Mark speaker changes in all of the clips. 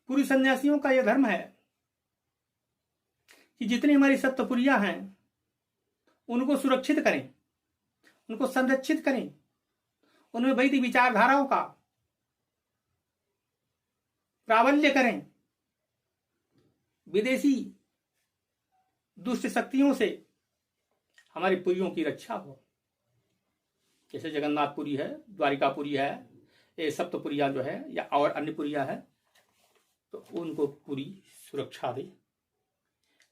Speaker 1: पुरी सन्यासियों का यह धर्म है कि जितनी हमारी सप्तपुरियां हैं उनको सुरक्षित करें, उनको संरक्षित करें, उनमें वैदिक विचारधाराओं का प्राबल्य करें, विदेशी दुष्ट शक्तियों से हमारी पुरियों की रक्षा हो। जैसे जगन्नाथपुरी है, द्वारिकापुरी है, ये सप्तपुरियां जो है या और अन्य पुरियां है, तो उनको पूरी सुरक्षा दे।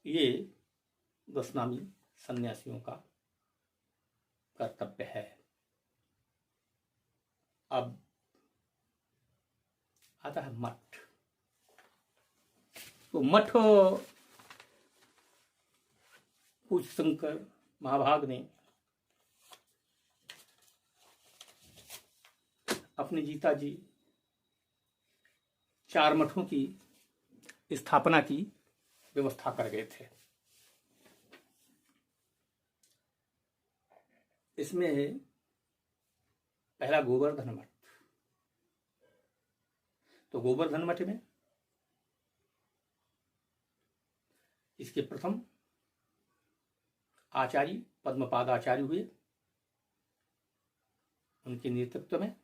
Speaker 1: ये दशनामी सन्यासियों का कर्तव्य है। अब आता है मठ। तो मठ पूज्य शंकर महाभाग ने अपने जीता जी 4 मठों की स्थापना की व्यवस्था कर गए थे। इसमें है पहला गोवर्धन मठ। तो गोवर्धन मठ में इसके प्रथम आचार्य पद्मपाद आचार्य हुए। उनके नेतृत्व में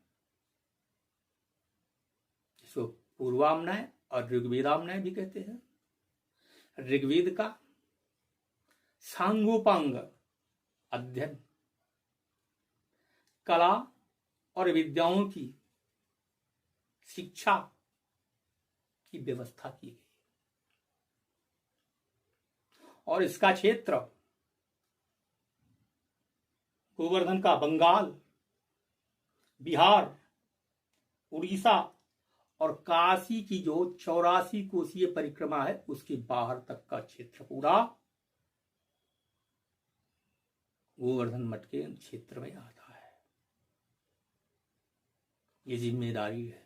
Speaker 1: इसको पूर्वामनाय और ऋग्वेदामनाय भी कहते हैं। ऋग्वेद का सांगोपांग अध्ययन, कला और विद्याओं की शिक्षा की व्यवस्था की गई और इसका क्षेत्र गोवर्धन का बंगाल, बिहार, उड़ीसा और काशी की जो 84 कोसीय परिक्रमा है उसके बाहर तक का क्षेत्र पूरा गोवर्धन मठ के क्षेत्र में आता है। ये जिम्मेदारी है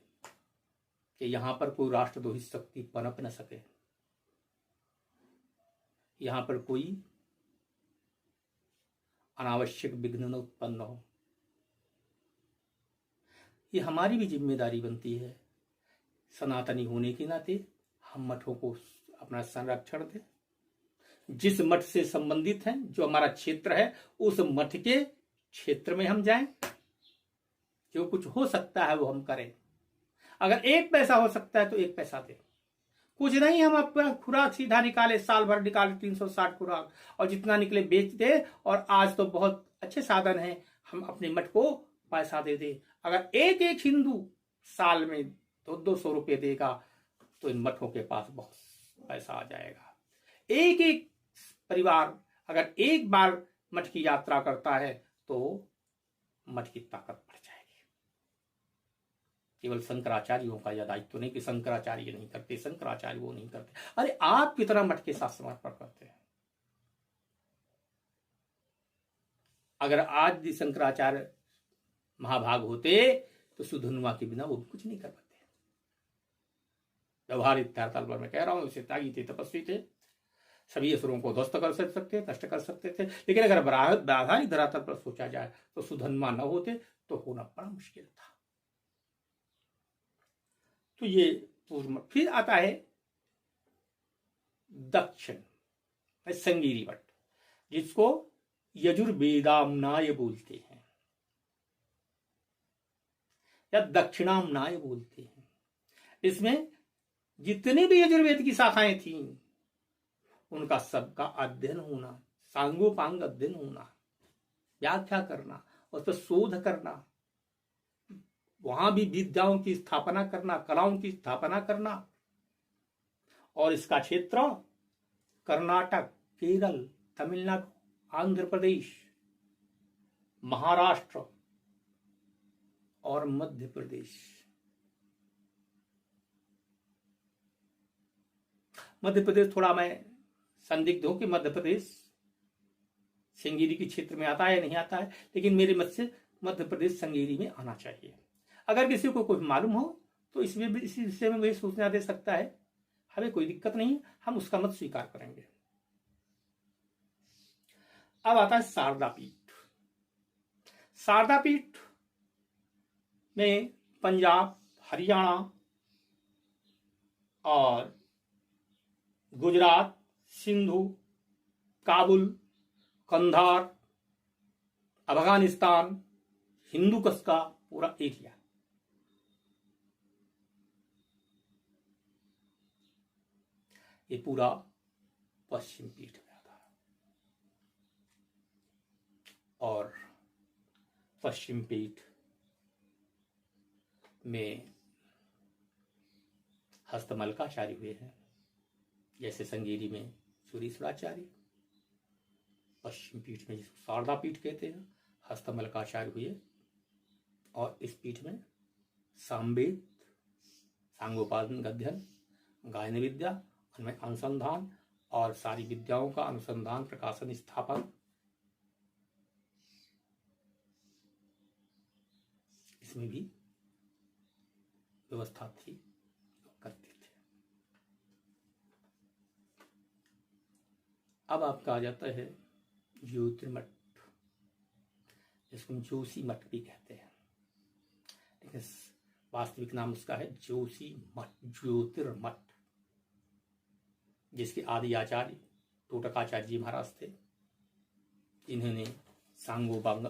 Speaker 1: कि यहां पर कोई राष्ट्रद्रोही शक्ति पनप न सके, यहां पर कोई अनावश्यक विघ्न न उत्पन्न हो। ये हमारी भी जिम्मेदारी बनती है, सनातनी होने के नाते हम मठों को अपना संरक्षण दें। जिस मठ से संबंधित हैं, जो हमारा क्षेत्र है, उस मठ के क्षेत्र में हम जाएं, जो कुछ हो सकता है वो हम करें। अगर 1 पैसा हो सकता है तो 1 पैसा दें। कुछ नहीं, हम अपना खुराक सीधा निकाले, साल भर निकाले 360 खुराक, और जितना निकले बेच दे। और आज तो बहुत अच्छे साधन हैं, हम अपने मठ को पैसा दे दे। अगर एक एक हिंदू साल में 200 रुपये देगा तो इन मठों के पास बहुत पैसा आ जाएगा। एक एक परिवार अगर एक बार मठ की यात्रा करता है तो मठ की ताकत बढ़ जाएगी। केवल शंकराचार्यों का यह दायित्व नहीं कि शंकराचार्य नहीं करते, शंकराचार्य वो नहीं करते। अरे आप कितना मठ के साथ समर्पण करते हैं? अगर आज भी शंकराचार्य महाभाग होते तो सुधनुमा के बिना वो भी कुछ नहीं कर पाते। व्यवहारिक तौर पर मैं कह रहा हूं, उसे त्यागी थे, तपस्वी थे, सभी असुरों को ध्वस्त कर सकते, नष्ट कर सकते थे। लेकिन अगर व्यावहारिक धरातल पर सोचा जाए तो सुधन्मा न होते तो होना बड़ा मुश्किल था। तो ये पूर्व। फिर आता है दक्षिण संगीरी मठ, जिसको यजुर्वेदामनाय बोलते हैं या दक्षिणामनाय बोलते हैं। इसमें जितनी भी यजुर्वेद की शाखाएं थीं उनका सबका अध्ययन होना, सांगोपांग अध्ययन होना, व्याख्या करना, उस पर शोध करना, वहां भी विद्याओं की स्थापना करना, कलाओं की स्थापना करना। और इसका क्षेत्र कर्नाटक, केरल, तमिलनाडु, आंध्र प्रदेश, महाराष्ट्र और मध्य प्रदेश। मध्य प्रदेश थोड़ा मैं संदिग्ध हूं कि मध्य प्रदेश संगीरी के क्षेत्र में आता है नहीं आता है, लेकिन मेरे मत से मध्य प्रदेश संगीरी में आना चाहिए। अगर किसी को कुछ मालूम हो तो इसमें भी इसी विषय में मुझे सूचना दे सकता है, हमें कोई दिक्कत नहीं, हम उसका मत स्वीकार करेंगे। अब आता है शारदा पीठ। शारदा पीठ में पंजाब, हरियाणा और गुजरात, सिंधु, काबुल, कंधार, अफगानिस्तान, हिंदुकुश का पूरा एरिया, ये पूरा पश्चिम पीठ में आता है। और पश्चिम पीठ में हस्तमलकाचार्य हुए हैं, जैसे संगेरी में सूरीश्वराचार्य, पश्चिम पीठ में जिसको शारदा पीठ कहते हैं, हस्तमलकाचार्य हुए। और इस पीठ में सामवेद, सांगोपासन अध्ययन, गायन विद्या, उनमें अनुसंधान और सारी विद्याओं का अनुसंधान, प्रकाशन, स्थापन, इसमें भी व्यवस्था थी, करते थे। अब आपका आ जाता है ज्योतिर्मठ, जिसको हम जोशी मठ भी कहते हैं, लेकिन वास्तविक नाम उसका है जोशी मठ, ज्योतिर्मठ, जिसके आदि आचार्य टोटकाचार्य जी महाराज थे। इन्होंने सांगोपांग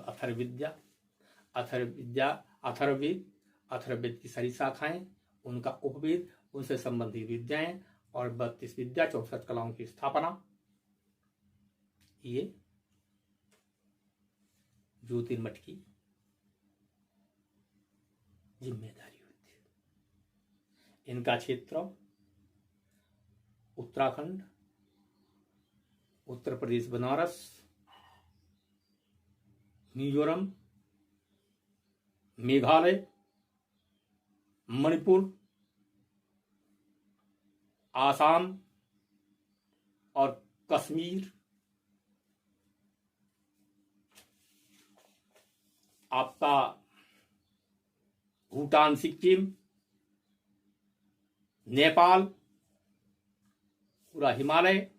Speaker 1: अथर्ववेद की सारी शाखाएं, उनका उपवेद, उनसे संबंधित विद्याएं और 32 विद्या 64 कलाओं की स्थापना, ये ज्योतिर्मठ की जिम्मेदारी होती है। इनका क्षेत्र उत्तराखंड, उत्तर प्रदेश बनारस, मिजोरम, मेघालय, मणिपुर, आसाम और कश्मीर, आपका भूटान, सिक्किम, नेपाल, पूरा हिमालय,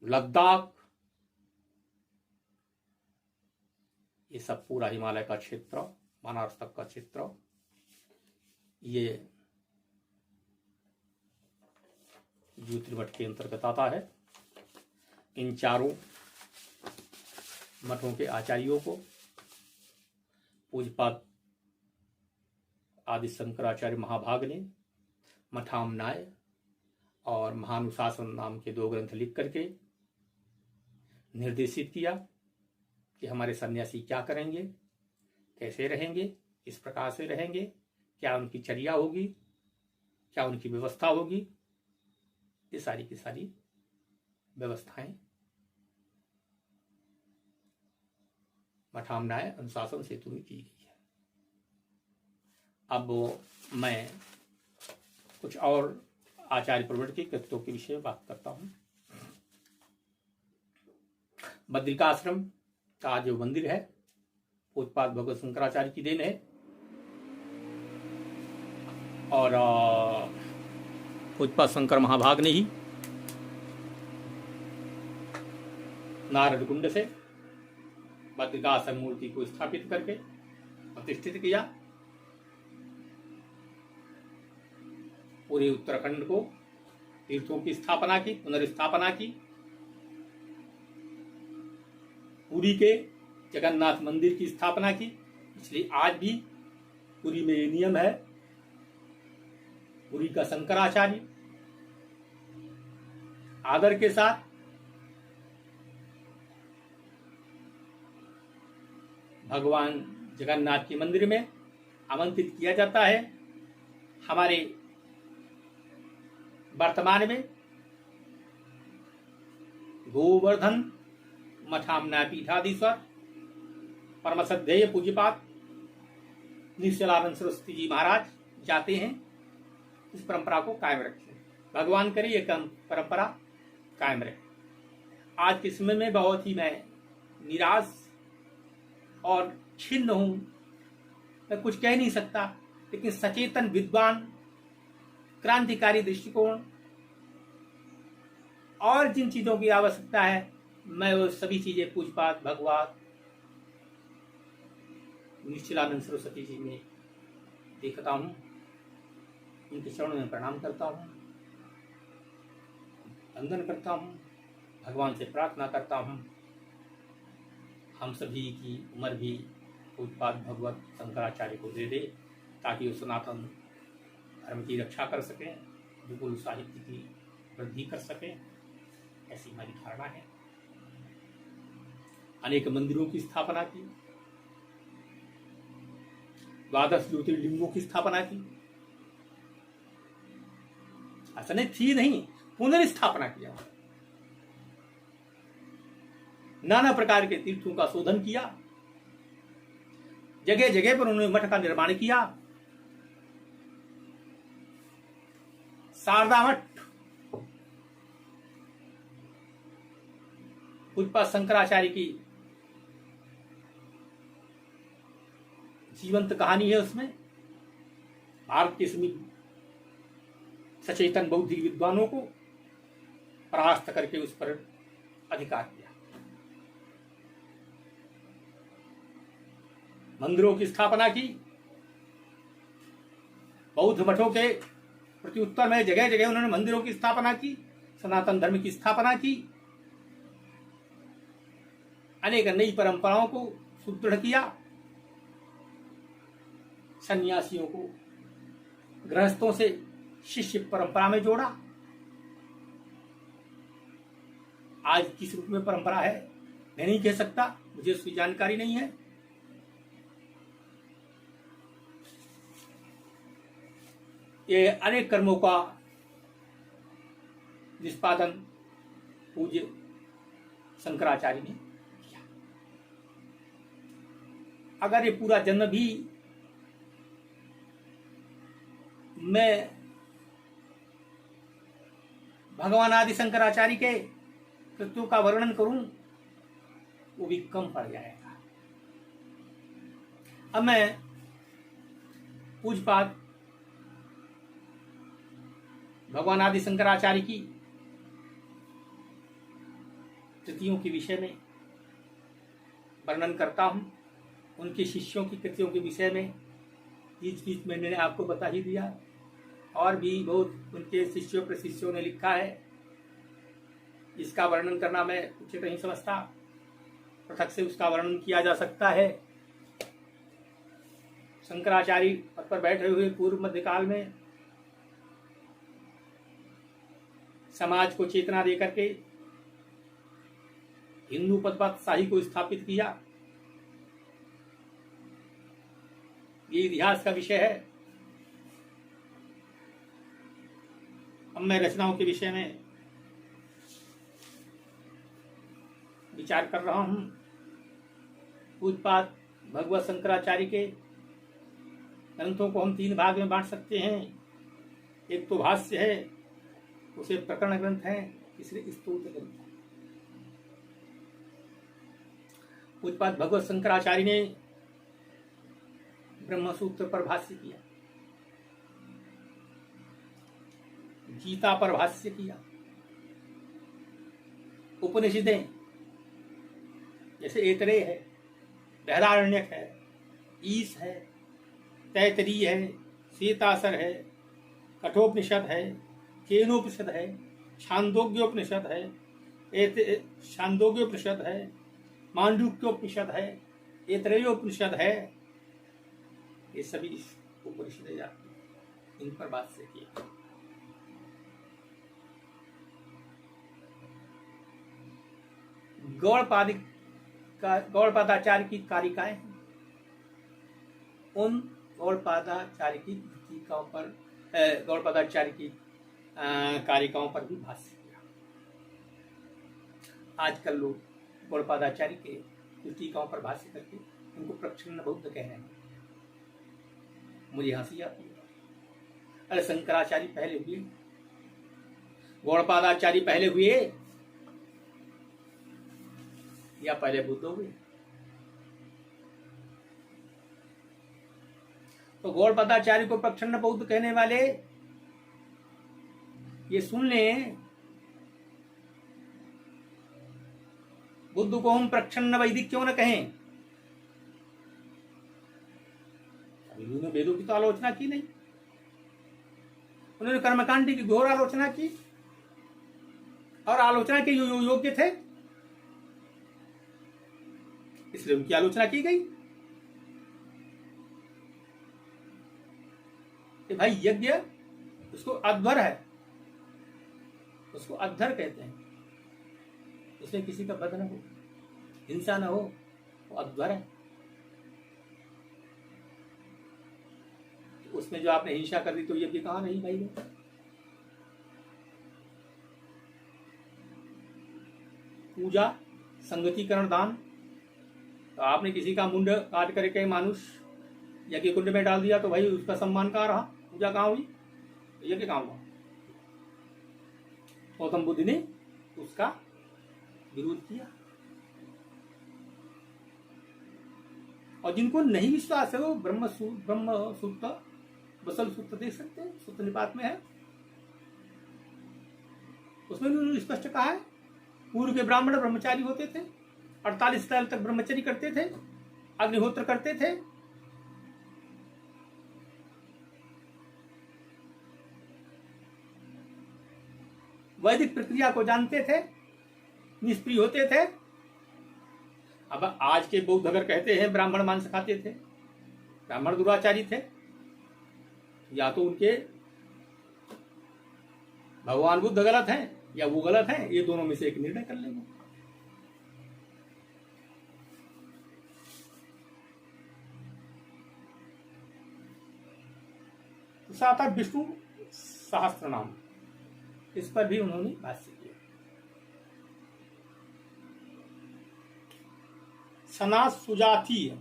Speaker 1: लद्दाख, ये सब पूरा हिमालय का क्षेत्र, बनारस तक का क्षेत्र, ये ज्योतिर्मठ के अंतर्गत आता है। इन चारों मठों के आचार्यों को पूज्यपाद आदि शंकराचार्य महाभाग ने मठामनाय और महानुशासन नाम के 2 ग्रंथ लिख करके निर्देशित किया कि हमारे सन्यासी क्या करेंगे, कैसे रहेंगे, इस प्रकार से रहेंगे, क्या उनकी चर्या होगी, क्या उनकी व्यवस्था होगी, ये सारी की सारी व्यवस्थाएं मठामनाय अनुशासन सेतु में की गई है। अब मैं कुछ और आचार्य प्रवृत्ति के कृत्यों के विषय में बात करता हूं। बद्रिकाश्रम का जो मंदिर है, पूज्यपाद भगवत शंकराचार्य की देन है, और पूज्यपाद शंकर महाभाग ने ही नारद कुंड से बद्रिकाश्रम मूर्ति को स्थापित करके प्रतिष्ठित किया। पूरे उत्तराखंड को तीर्थों की स्थापना की, पुनर्स्थापना की। पुरी के जगन्नाथ मंदिर की स्थापना की। इसलिए आज भी पुरी में ये नियम है, पुरी का शंकराचार्य आदर के साथ भगवान जगन्नाथ के मंदिर में आमंत्रित किया जाता है। हमारे वर्तमान में गोवर्धन मठामनाय पीठाधीश्वर परमश्रद्धेय पूज्यपाद निश्चलानंद सरस्वती जी महाराज जाते हैं। इस परंपरा को कायम रखें, भगवान करे ये परंपरा कायम रहे। आज के समय में बहुत ही मैं निराश और छिन्न हूं, मैं कुछ कह नहीं सकता, लेकिन सचेतन विद्वान, क्रांतिकारी दृष्टिकोण और जिन चीजों की आवश्यकता है, मैं वो सभी चीजें पूज्यपाद भगवान निश्चलानंद सरस्वती जी में देखता हूं। उनके उनके चरणों में प्रणाम करता हूँ, वंदन करता हूँ, भगवान से प्रार्थना करता हूँ हम सभी की उम्र भी पूज्यपाद भगवत शंकराचार्य को दे दे, ताकि वो सनातन धर्म की रक्षा कर सकें, बिल्कुल साहित्य की वृद्धि कर सकें, ऐसी हमारी धारणा है। अनेक मंदिरों की स्थापना की, 12 ज्योतिर्लिंगों की स्थापना की, ऐसा नहीं थी नहीं, पुनर्स्थापना किया, नाना प्रकार के तीर्थों का शोधन किया, जगह जगह पर उन्होंने मठ का निर्माण किया। शारदा मठ पूज्यपाद शंकराचार्य की जीवंत कहानी है। उसमें भारत के समीप सचेतन बौद्धिक विद्वानों को परास्त करके उस पर अधिकार किया। मंदिरों की स्थापना की, बौद्ध मठों के प्रत्युत्तर में जगह जगह उन्होंने मंदिरों की स्थापना की, सनातन धर्म की स्थापना की, अनेक नई परंपराओं को सुदृढ़ किया, सन्यासियों को गृहस्थों से शिष्य परंपरा में जोड़ा। आज किस रूप में परंपरा है मैं नहीं कह सकता, मुझे उसकी जानकारी नहीं है। ये अनेक कर्मों का निष्पादन पूज्य शंकराचार्य ने किया। अगर ये पूरा जन्म भी मैं भगवान आदि शंकराचार्य के कृत्यों का वर्णन करूं, वो भी कम पड़ जाएगा। अब मैं पूज्यपाद भगवान आदि शंकराचार्य की कृतियों के विषय में वर्णन करता हूं, उनके शिष्यों की कृतियों के विषय में बीच बीच में मैंने आपको बता ही दिया, और भी बहुत उनके शिष्यों प्रशिष्यों ने लिखा है। इसका वर्णन करना मैं उचित नहीं समझता, पृथक से उसका वर्णन किया जा सकता है। शंकराचार्य पद पर बैठे हुए पूर्व मध्यकाल में समाज को चेतना देकर के हिंदू पदशाही को स्थापित किया। ये इतिहास का विषय है। अब मैं रचनाओं के विषय में विचार कर रहा हूं। पूज्यपाद भगवत शंकराचार्य के ग्रंथों को हम 3 भाग में बांट सकते हैं। एक तो भाष्य है, उसे प्रकरण ग्रंथ है, तीसरे स्तोत्र ग्रंथ है। पूज्यपाद भगवत शंकराचार्य ने ब्रह्मसूत्र पर भाष्य किया, गीता पर भाष्य किया, उपनिषदें जैसे ऐतरेय है, बृहदारण्यक है, ईश है, तैतरीय है, श्वेतासर है, कठोपनिषद है, केनोपनिषद है, छांदोग्योपनिषद है, छांदोग्योपनिषद है, मांडूक्योपनिषद है, ऐतरेयोपनिषद है। ये सभी उपनिषदें जाती हैं, इन पर बात से किया। गौड़पादाचार्य की कारिकाएं हैं, उन गौड़पादाचार्य की टीकाओं पर, गौड़पादाचार्य की कारिकाओं पर भी भाष्य किया। आजकल लोग गौड़पादाचार्य के टीकाओं पर भाष्य करके उनको प्रच्छन्न बौद्ध कह रहे हैं। मुझे हंसी आती है। अरे शंकराचार्य पहले हुए, गौड़पादाचार्य पहले हुए या पहले बुद्ध हुए? तो गौड़पादाचार्य को प्रच्छन्न बौद्ध कहने वाले ये सुन लें, बुद्ध को हम प्रच्छन्न वैदिक क्यों न कहें? उन्होंने वेदों की तो आलोचना की नहीं, उन्होंने कर्मकांड की घोर आलोचना की और आलोचना के जो योग्य थे, इसलिए उनकी आलोचना की गई कि भाई यज्ञ उसको अध्वर है, उसको अध्वर कहते हैं, उसमें किसी का वध न हो, हिंसा न हो, वो अध्वर है। तो उसमें जो आपने हिंसा कर दी तो यज्ञ कहां नहीं भाई वो। पूजा, संगतिकरण, दान, तो आपने किसी का मुंड काट करके मानुष यज्ञ कुंड में डाल दिया तो भाई उसका सम्मान कहां रहा, पूजा कहां हुई, यज्ञ कहां हुआ। गौतम बुद्ध ने उसका विरोध किया। और जिनको नहीं विश्वास है वो ब्रह्म सूत्र बसल सूत्र देख सकते हैं, सूत्र निपात में है, उसमें भी स्पष्ट कहा है। पूर्व के ब्राह्मण ब्रह्मचारी होते थे, 48 साल तक ब्रह्मचर्य करते थे, अग्निहोत्र करते थे, वैदिक प्रक्रिया को जानते थे, निष्प्रिय होते थे। अब आज के बौद्ध अगर कहते हैं ब्राह्मण मांस खाते थे, ब्राह्मण दुराचारी थे, या तो उनके भगवान बुद्ध गलत हैं या वो गलत हैं, ये दोनों में से एक निर्णय कर लेंगे। तो साथ है विष्णु सहस्त्र नाम, इस पर भी उन्होंने भाष्य किया। सना सुजातीय,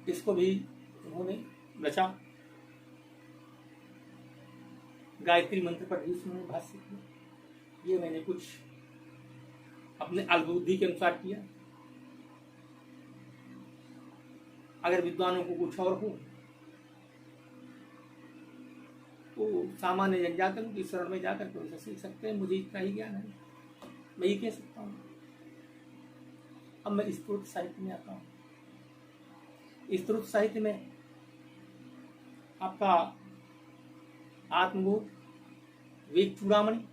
Speaker 1: इसको भी उन्होंने रचा। गायत्री मंत्र पर भी उन्होंने भाष्य किया। ये मैंने कुछ अपने अल्पबुद्धि के अनुसार किया। अगर विद्वानों को कुछ और हो तो सामान्य जन जाकर उनकी शरण में जाकर के उनसे सीख सकते हैं। मुझे इतना ही ज्ञान है, मैं ये कह सकता हूँ। अब मैं स्तोत्र साहित्य में आता हूँ। स्तोत्र साहित्य में आपका आत्मबोध, वेद चूड़ामणि,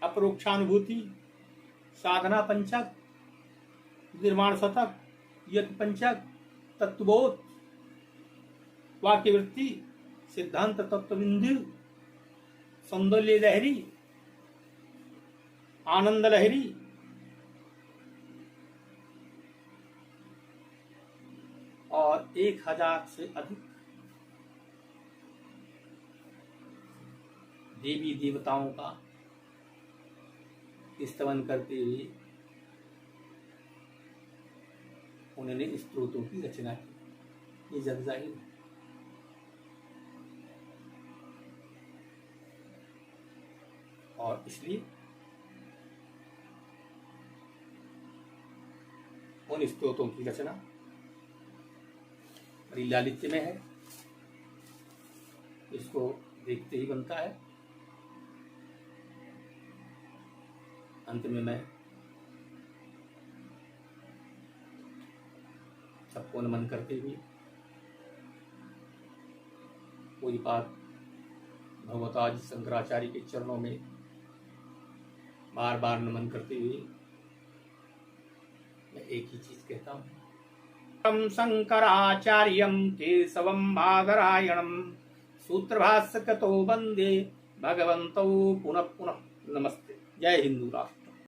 Speaker 1: अपरोक्षानुभूति, साधना पंचक, निर्माण शतक, यज्ञ पंचक, तत्वबोध, वाक्यवृत्ति, सिद्धांत तत्वबिंदु, सौंदर्य लहरी, आनंद लहरी, और 1000 से अधिक देवी देवताओं का स्तवन करते हुए उन्होंने स्तोत्रों की रचना की। ये जग जाहिर है। और इसलिए उन स्तोत्रों की रचना बड़ी लालित्य में है, इसको देखते ही बनता है। अंत में मैं सबको नमन करते हुए पूज्यपाद भगवताज शंकराचार्य के चरणों में बार बार नमन करते हुए मैं एक ही चीज कहता हूँ। शंकराचार्यं केशवं बादरायणं सूत्रभाष्यकृतो वंदे भगवन्तौ पुनः पुनः। नमस्ते। जय हिंदू राष्ट्र।